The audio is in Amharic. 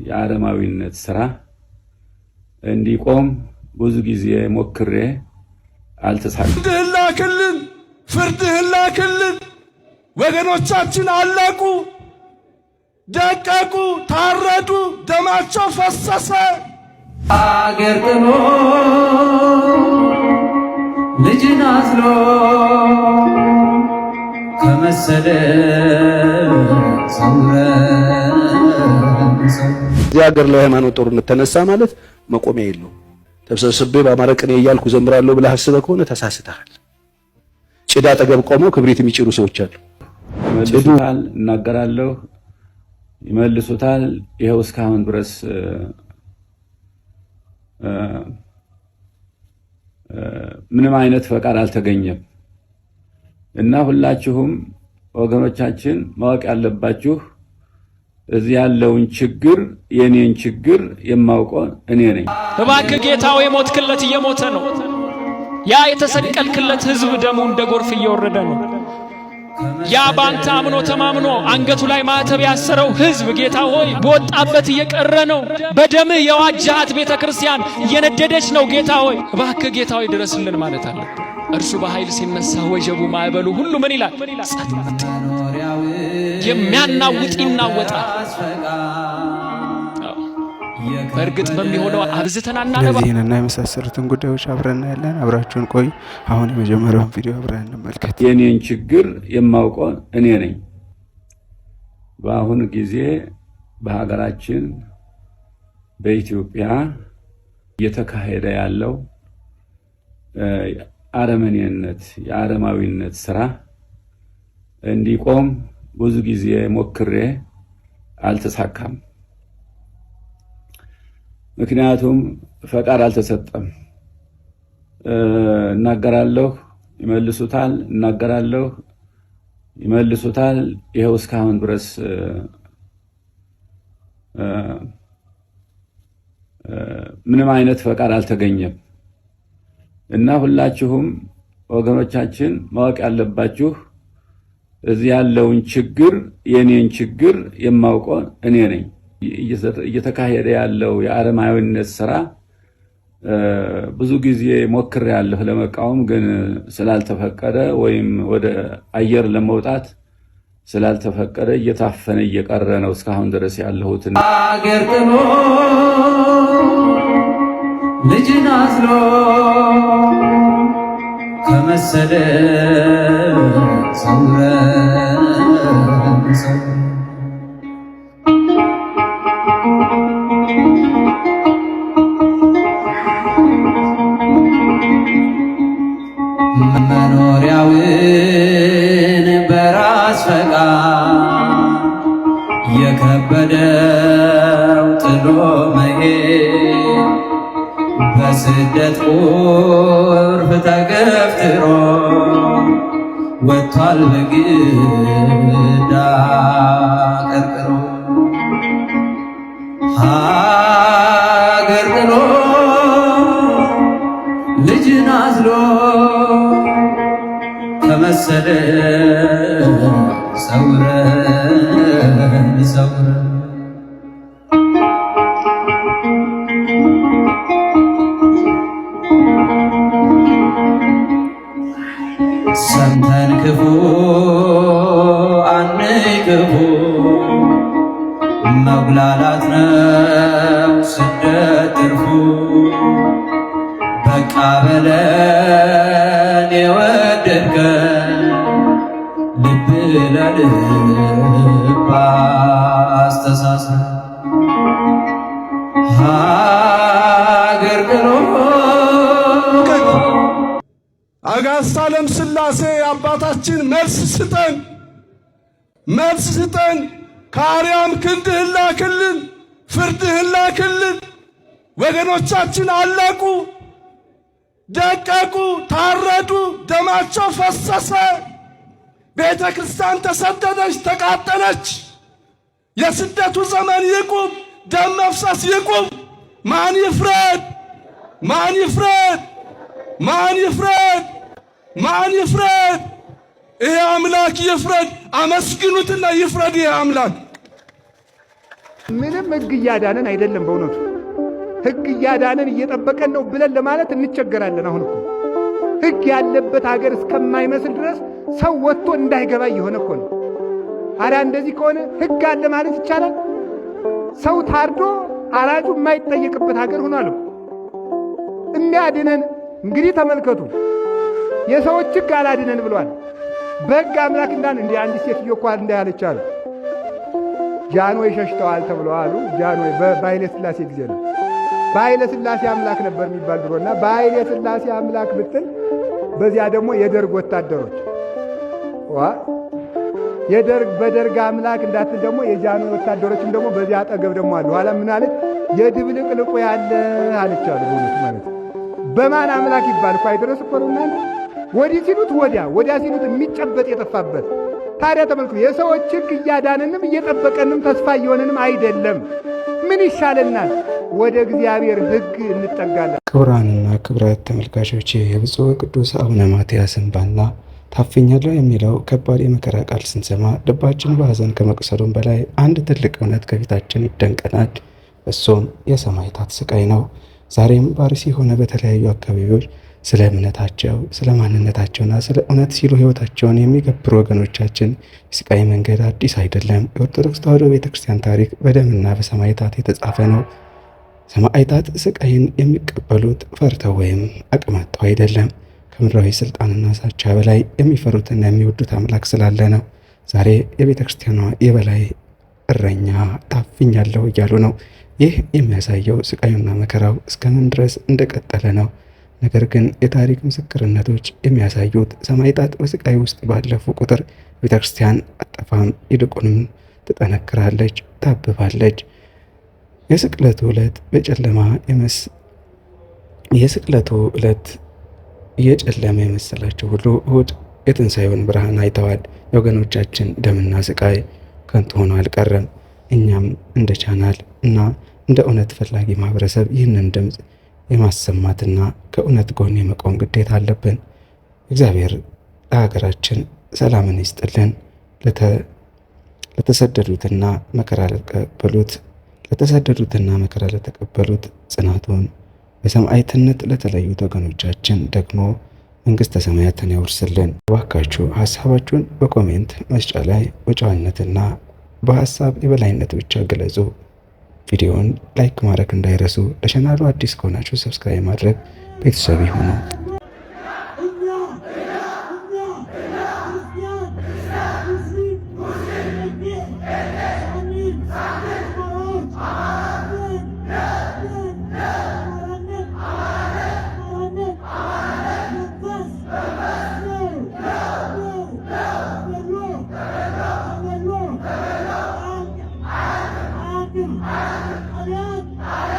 የአረማዊነት ስራ እንዲቆም ብዙ ጊዜ ሞክሬ አልተሳካም። ፍርድህን ላክልን። ወገኖቻችን አለቁ፣ ደቀቁ፣ ታረዱ፣ ደማቸው ፈሰሰ። አገር ጥሎ ልጅን አዝሎ ከመሰለ እዚህ ሀገር ላይ ሃይማኖት ጦርነት ተነሳ ማለት መቆሚያ የለውም። ተሰብስቤ በአማረ ቅኔ እያልኩ ዘምራለሁ ብለህ አስበህ ከሆነ ተሳስተሃል። ጭዳ አጠገብ ቆመው ክብሪት የሚጭሩ ሰዎች አሉ። ይመልሱታል፣ እናገራለሁ፣ ይመልሱታል። ይኸው እስካሁን ድረስ ምንም አይነት ፈቃድ አልተገኘም እና ሁላችሁም ወገኖቻችን ማወቅ ያለባችሁ እዚህ ያለውን ችግር የኔን ችግር የማውቀው እኔ ነኝ። እባክህ ጌታው የሞትክለት እየሞተ ነው። ያ የተሰቀልክለት ህዝብ ደሙ እንደ ጎርፍ እየወረደ ነው። ያ ባንተ አምኖ ተማምኖ አንገቱ ላይ ማተብ ያሰረው ህዝብ ጌታ ሆይ በወጣበት እየቀረ ነው። በደምህ የዋጃት ቤተክርስቲያን እየነደደች ነው። ጌታ ሆይ እባክህ ጌታ ሆይ ድረስልን ማለት አለብን። እርሱ በኃይል ሲነሳ ወጀቡ ማዕበሉ ሁሉ ምን ይላል? ጸጥ። የሚያናውጥ ይናወጣል። በእርግጥ በሚሆነው አብዝተን አናነባ። እነዚህንና የመሳሰሉትን ጉዳዮች አብረን ያለን አብራችሁን ቆዩ። አሁን የመጀመሪያውን ቪዲዮ አብረን እንመልከት። የኔን ችግር የማውቀው እኔ ነኝ። በአሁኑ ጊዜ በሀገራችን በኢትዮጵያ እየተካሄደ ያለው አረመኔነት የአረማዊነት ስራ እንዲቆም ብዙ ጊዜ ሞክሬ አልተሳካም። ምክንያቱም ፈቃድ አልተሰጠም። እናገራለሁ፣ ይመልሱታል፣ እናገራለሁ፣ ይመልሱታል። ይኸው እስካሁን ድረስ ምንም አይነት ፈቃድ አልተገኘም እና ሁላችሁም ወገኖቻችን ማወቅ ያለባችሁ እዚህ ያለውን ችግር የኔን ችግር የማውቀው እኔ ነኝ። እየተካሄደ ያለው የአረማዊነት ስራ ብዙ ጊዜ ሞክሬያለሁ ለመቃወም፣ ግን ስላልተፈቀደ ወይም ወደ አየር ለመውጣት ስላልተፈቀደ እየታፈነ እየቀረ ነው እስካሁን ድረስ ያለሁት። አገር ጥሎ ልጅን አዝሎ ከመሰለ መኖሪያውን በራስ ፈቃድ የከበደው ጥሎ መሄድ በስደት ቁርፍ ተገፍትሮ ወጥቷል በግዳ ቀርቅሮ ሀገር ጥሎ ልጅን አዝሎ ከመሰለ ሰውረን ሰምተን ክፉ አንይ ክፉ መጉላላት ነው ስደት ትርፉ። በቃ በለን የወደድከን ልብ ለልብ አስተሳስረ ሀገር ጥሎ አጋዕዝተ ዓለም ሥላሴ አባታችን መልስ ስጠን፣ ከአርያም ክንድህን ላክልን፣ ፍርድህን ላክልን። ወገኖቻችን አለቁ፣ ደቀቁ፣ ታረዱ፣ ደማቸው ፈሰሰ። ቤተ ክርስቲያን ተሰደደች፣ ተቃጠለች። የስደቱ ዘመን ይቁም፣ ደም መፍሰስ ይቁም። ማን ይፍረድ? ማን ይፍረድ? ማን ይፍረድ? ማን ይፍረድ? ይሄ አምላክ ይፍረድ። አመስግኑትና ይፍረድ ይሄ አምላክ። ምንም ሕግ እያዳነን አይደለም። በእውነቱ ሕግ እያዳነን እየጠበቀን ነው ብለን ለማለት እንቸገራለን። አሁን እኮ ሕግ ያለበት ሀገር እስከማይመስል ድረስ ሰው ወጥቶ እንዳይገባ እየሆነ እኮ ነው። አሪያ እንደዚህ ከሆነ ሕግ አለ ማለት ይቻላል? ሰው ታርዶ አራጁ የማይጠየቅበት ሀገር ሆኗል እኮ። የሚያድነን እንግዲህ ተመልከቱ። የሰዎች ሕግ አላድነን ብሏል። በሕግ አምላክ እንዳን እንዲህ አንዲት ሴትዮ እኮ እንዳያለች አሉ ጃንሆይ ሸሽተዋል ተብለው አሉ። ጃንሆይ በኃይለ ሥላሴ ጊዜ ነው። በኃይለ ሥላሴ አምላክ ነበር የሚባል ድሮና በኃይለ ሥላሴ አምላክ ብትል በዚያ ደግሞ የደርግ ወታደሮች በደርግ አምላክ እንዳትል ደግሞ የጃንሆይ ወታደሮችም ደግሞ በዚያ አጠገብ ደግሞ አሉ። ኋላ ምን አለች? የድብልቅልቁ ያለ አለች አሉ። በእውነት ማለት በማን አምላክ ይባል እኮ አይደረስ እኮ ነው። እናንተ ወዲህ ሲሉት ወዲያ ሲሉት የሚጨበጥ የጠፋበት። ታዲያ ተመልኩ፣ የሰዎች ሕግ እያዳነንም እየጠበቀንም ተስፋ እየሆነንም አይደለም። ምን ይሻለናል? ወደ እግዚአብሔር ሕግ እንጠጋለን። ክቡራንና ክቡራት ተመልካቾች የብፁዕ ቅዱስ አቡነ ማትያስ እንባና ታፍኛለሁ የሚለው ከባድ የመከራ ቃል ስንሰማ ልባችን በሐዘን ከመቅሰሉም በላይ አንድ ትልቅ እውነት ከፊታችን ይደንቀናል። እሱም የሰማዕታት ስቃይ ነው። ዛሬም በአርሲ ሆነ በተለያዩ አካባቢዎች ስለ እምነታቸው፣ ስለ ማንነታቸውና ስለ እውነት ሲሉ ሕይወታቸውን የሚገብሩ ወገኖቻችን የስቃይ መንገድ አዲስ አይደለም። የኦርቶዶክስ ተዋሕዶ ቤተክርስቲያን ታሪክ በደምና በሰማዕታት የተጻፈ ነው። ሰማዕታት ስቃይን የሚቀበሉት ፈርተው ወይም አቅማተው አይደለም። ከምድራዊ ስልጣንና ሳቻ በላይ የሚፈሩትና የሚወዱት አምላክ ስላለ ነው። ዛሬ የቤተ ክርስቲያኗ የበላይ እረኛ ታፍኛለሁ እያሉ ነው። ይህ የሚያሳየው ስቃዩና መከራው እስከምን ድረስ እንደቀጠለ ነው። ነገር ግን የታሪክ ምስክርነቶች የሚያሳዩት ሰማዕታት በስቃይ ውስጥ ባለፉ ቁጥር ቤተ ክርስቲያን አጠፋም ይልቁንም ትጠነክራለች፣ ታብባለች። የስቅለቱ ዕለት እየጨለመ የመሰላቸው ሁሉ እሁድ የትንሣኤውን ብርሃን አይተዋል። የወገኖቻችን ደምና ስቃይ ከንቱ ሆኖ አልቀረም። እኛም እንደ ቻናል እና እንደ እውነት ፈላጊ ማህበረሰብ ይህንን ድምፅ የማሰማትና ከእውነት ጎን የመቆም ግዴታ አለብን። እግዚአብሔር ለሀገራችን ሰላምን ይስጥልን። ለተሰደዱትና መከራ ለተቀበሉት ጽናቱን፣ በሰማዕትነት ለተለዩት ወገኖቻችን ደግሞ መንግሥተ ሰማያትን ያወርስልን። እባካችሁ ሀሳባችሁን በኮሜንት መስጫ ላይ በጨዋነትና በሀሳብ የበላይነት ብቻ ገለጹ። ቪዲዮውን ላይክ ማድረግ እንዳይረሱ። ለቻናሉ አዲስ ከሆናችሁ ሰብስክራይብ ማድረግ ቤተሰብ ይሁኑ። Amen.